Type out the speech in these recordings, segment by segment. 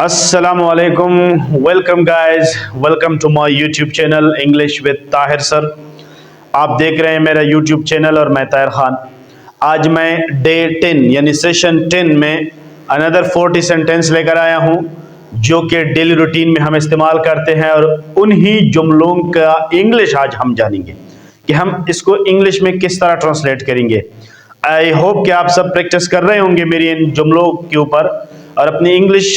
Assalamualaikum. Welcome guys, welcome to my YouTube channel English with Tahir sir. आप देख रहे हैं मेरा यूट्यूब चैनल और मैं ताहिर खान। आज मैं डे 10 यानी सेशन 10 में अनदर 40 सेंटेंस लेकर आया हूं जो कि डेली रूटीन में हम इस्तेमाल करते हैं, और उन्हीं जुमलों का इंग्लिश आज हम जानेंगे कि हम इसको इंग्लिश में किस तरह ट्रांसलेट करेंगे। आई होप कि आप सब प्रैक्टिस कर रहे होंगे मेरी इन जुमलों के ऊपर और अपनी इंग्लिश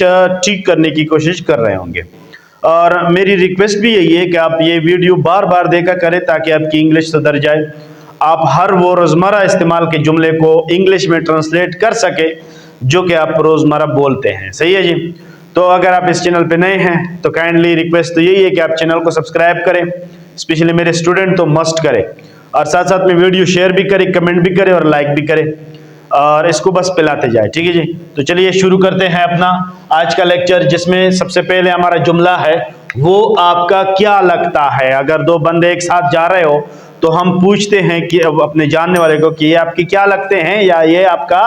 ठीक करने की कोशिश कर रहे होंगे। और मेरी रिक्वेस्ट भी यही है कि आप ये वीडियो बार बार देखा करें ताकि आपकी इंग्लिश सुधर जाए, आप हर वो रोज़मर्रा इस्तेमाल के जुमले को इंग्लिश में ट्रांसलेट कर सके जो कि आप रोज़मर्रा बोलते हैं। सही है जी। तो अगर आप इस चैनल पे नए हैं तो काइंडली रिक्वेस्ट तो यही है कि आप चैनल को सब्सक्राइब करें, स्पेशली मेरे स्टूडेंट तो मस्ट करें, और साथ साथ में वीडियो शेयर भी करें, कमेंट भी करें और लाइक भी करें, और इसको बस पिलाते जाए। ठीक है जी। तो चलिए शुरू करते हैं अपना आज का लेक्चर, जिसमें सबसे पहले हमारा जुमला है वो आपका क्या लगता है। अगर दो बंदे एक साथ जा रहे हो तो हम पूछते हैं कि अपने जानने वाले को कि ये आपके क्या लगते हैं या ये आपका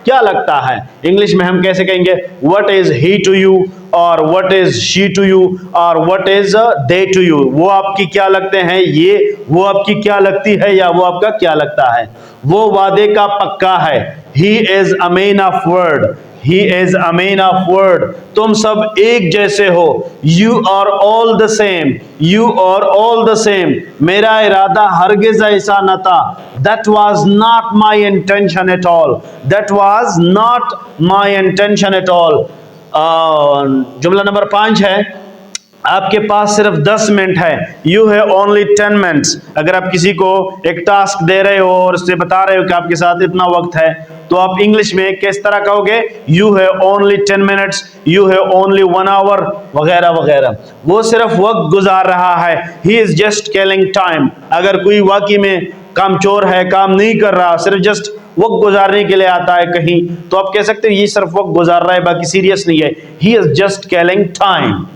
क्या लगता है। इंग्लिश में हम कैसे कहेंगे, what is he to you, और what is she to you, और what is they to you. वो आपकी क्या लगते हैं, ये वो आपकी क्या लगती है या वो आपका क्या लगता है। वो वादे का पक्का है, he is a man of word, he is a man of word. तुम सब एक जैसे हो, you are all the same, you are all the same. मेरा इरादा हरगिज ऐसा न था, that was not my intention at all, that was not my intention at all. जुमला नंबर 5 है, आपके पास सिर्फ 10 मिनट है, यू हैव ओनली 10 मिनट्स। अगर आप किसी को एक टास्क दे रहे हो और उससे बता रहे हो कि आपके साथ इतना वक्त है, तो आप इंग्लिश में किस तरह कहोगे, you have only 10 minutes, you have only 1 hour, वगैरह वगैरह। वो सिर्फ वक्त गुजार रहा है, he is just killing time. अगर कोई वाकई में कामचोर है, काम नहीं कर रहा, सिर्फ जस्ट वक्त गुजारने के लिए आता है कहीं, तो आप कह सकते हो ये सिर्फ वक्त गुजार रहा है, बाकी सीरियस नहीं है, he is just killing time.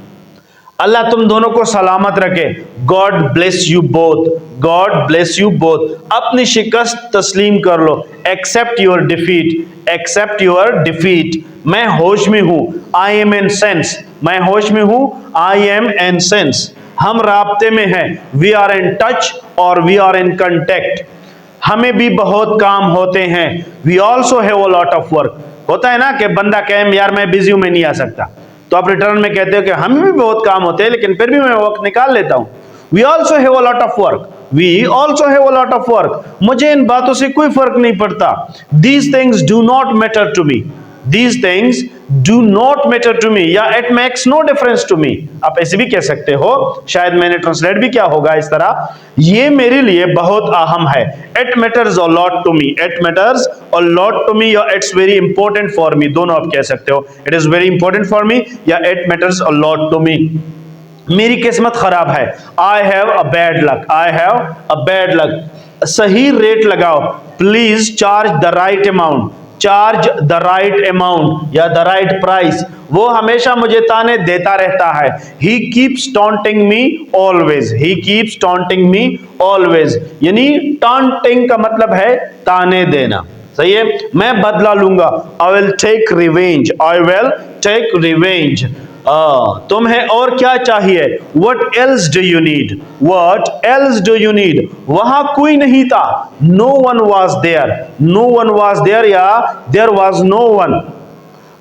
अल्लाह तुम दोनों को सलामत रखे, God bless you both, God bless you both. अपनी शिकस्त तस्लीम कर लो, accept your defeat, accept your defeat. मैं होश में हूं, आई एम इन सेंस, मैं होश में हूं, आई एम इन सेंस। हम राब्ते में हैं, वी आर इन टच और वी आर इन कंटेक्ट। हमें भी बहुत काम होते हैं, we also have a lot of work. होता है ना कि बंदा कहे यार मैं बिजी हूं, मैं नहीं आ सकता, तो आप रिटर्न में कहते हो कि हमें भी बहुत काम होते हैं लेकिन फिर भी मैं वक्त निकाल लेता हूं। We also have a lot of work, we also have a lot of work. मुझे इन बातों से कोई फर्क नहीं पड़ता। These things do not matter to me, these things do not matter to me, या it makes no difference to me. आप ऐसे भी कह सकते हो, शायद मैंने ट्रांसलेट भी किया होगा इस तरह, ये मेरे लिए बहुत अहम है। It matters a lot to me, it matters a lot to me, या it's very important for me, दोनों आप कह सकते हो। It is very important for me या it matters a lot to me. मेरी किस्मत खराब है, I have a bad luck, I have a bad luck. सही रेट लगाओ, please charge the right amount, charge the right amount या the right price. वो हमेशा मुझे ताने देता रहता है, he keeps taunting me always, he keeps taunting me always. यानी टॉन्टिंग का मतलब है ताने देना। सही है। मैं बदला लूंगा, I will take revenge, I will take revenge. तुम्हें और क्या चाहिए, what else do you need, what else do you need. वहां कोई नहीं था, no one was there, no one was there या देयर वॉज नो वन।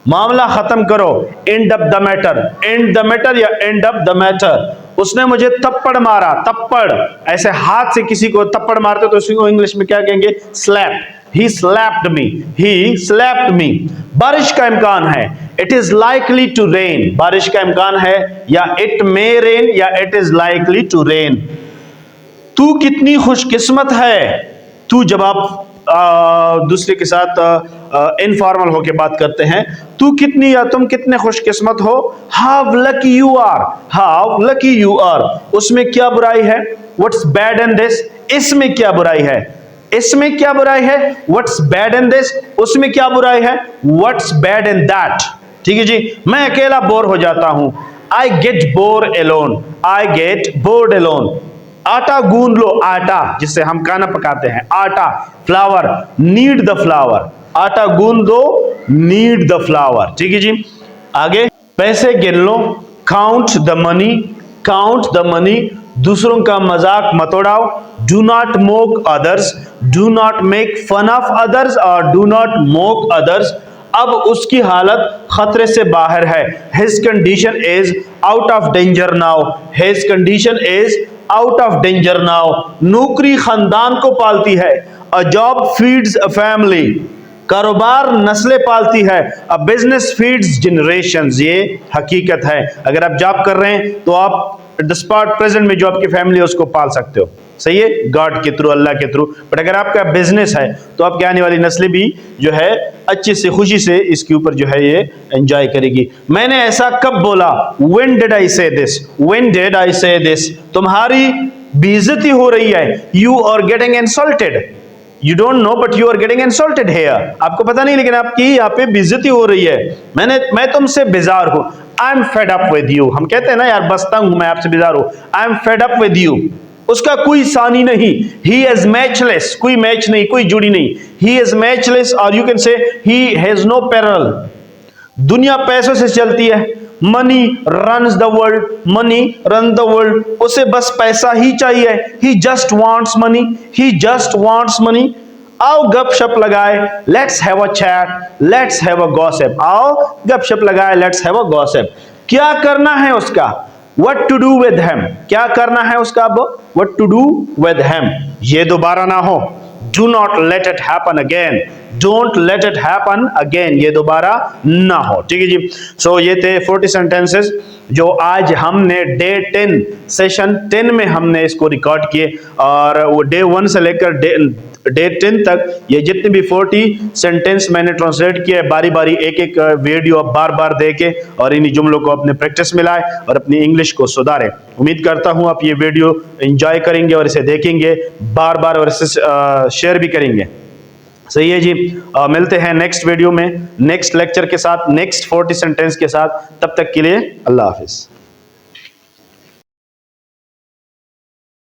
मामला खत्म करो, end up the matter, end the matter या एंड अप द मैटर। उसने मुझे थप्पड़ मारा, थप्पड़ ऐसे हाथ से किसी को थप्पड़ मारते तो उसी को इंग्लिश में क्या कहेंगे, slab. He slapped me, he slapped me। बारिश का इम्कान है, it is likely to rain, बारिश का इम्कान है, या it may rain या it is likely to rain। तू कितनी खुशकिस्मत है, तू जब आप दूसरे के साथ इनफॉर्मल होके बात करते हैं, तू कितनी या तुम कितने खुशकिस्मत हो, how lucky you are, how lucky you are. उसमें क्या बुराई है, व्हाट्स बैड इन दिस, इसमें क्या बुराई है, इसमें क्या बुराई है, व्हाट्स बैड इन दिस, उसमें क्या बुराई है, व्हाट्स बैड इन दैट। ठीक है जी। मैं अकेला बोर हो जाता हूं, I get bore alone, I get bored alone. आटा गूंद लो, आटा जिससे हम खाना पकाते हैं, आटा, फ्लावर, नीड द फ्लावर, आटा गूंद दो, नीड द फ्लावर। ठीक है जी। आगे, पैसे गिन लो, count the money, count the money, दूसरों का मजाक मत उड़ाओ, do not mock others, do not make fun of others और डू नॉट मोक अदर्स। अब उसकी हालत खतरे से बाहर है, his condition is out of danger now, his condition is out of danger now. नौकरी खानदान को पालती है, a job feeds a family, कारोबार नस्लें पालती है, अ बिजनेस फीड्स जनरेशंस। ये हकीकत है। अगर आप जॉब कर रहे हैं तो आप एट द स्पॉट प्रेजेंट में जो आपकी फैमिली है उसको पाल सकते हो, सही है, गॉड के थ्रू, अल्लाह के थ्रू। बट अगर आपका बिजनेस है तो आपकी आने वाली नस्लें भी जो है अच्छे से खुशी से इसके ऊपर जो है ये एंजॉय करेगी। मैंने ऐसा कब बोला? व्हेन डिड आई से दिस, व्हेन डिड आई से दिस। तुम्हारी बेइज्जती हो रही है, you are getting insulted, you don't know but you are getting insulted here. आपको पता नहीं लेकिन आपकी यहाँ पे बेइज्जती हो रही है। मैं तुमसे बेजार हूं, I am fed up with you. हम कहते हैं ना यार बस तंग हूं, मैं आपसे बेजार हूं, I am fed up with you. उसका कोई सानी नहीं, ही इज मैचलेस, कोई मैच नहीं, कोई जुड़ी नहीं, ही इज मैचलेस और you can say he has no parallel. दुनिया पैसों से चलती है, money runs the world, money run the world. उसे बस पैसा ही चाहिए, ही जस्ट वांट्स मनी, ही जस्ट वांट्स मनी। आओ गपशप लगाए, let's have a chat, let's have a gossip. आओ गपशप लगाए, लेट्स हैव अ गॉसिप। क्या करना है उसका? What to do with him, क्या करना है उसका? अब what to do with him, ये दोबारा ना हो। Do not let it happen again, don't let it happen again, ये दोबारा ना हो। ठीक है जी। सो ये थे 40 सेंटेंसेस जो आज हमने डे 10 सेशन 10 में हमने इसको रिकॉर्ड किए, और वो डे 1 से लेकर डे 10 तक ये जितने भी 40 सेंटेंस मैंने ट्रांसलेट किए, बारी बारी एक एक वीडियो बार बार देके और इन्हीं जुमलों को अपने प्रैक्टिस में लाए और अपनी इंग्लिश को सुधारें। उम्मीद करता हूं आप ये वीडियो एंजॉय करेंगे और इसे देखेंगे बार बार और इसे शेयर भी करेंगे। सही है जी। मिलते हैं नेक्स्ट वीडियो में, नेक्स्ट लेक्चर के साथ, नेक्स्ट 40 सेंटेंस के साथ। तब तक के लिए अल्लाह हाफिज।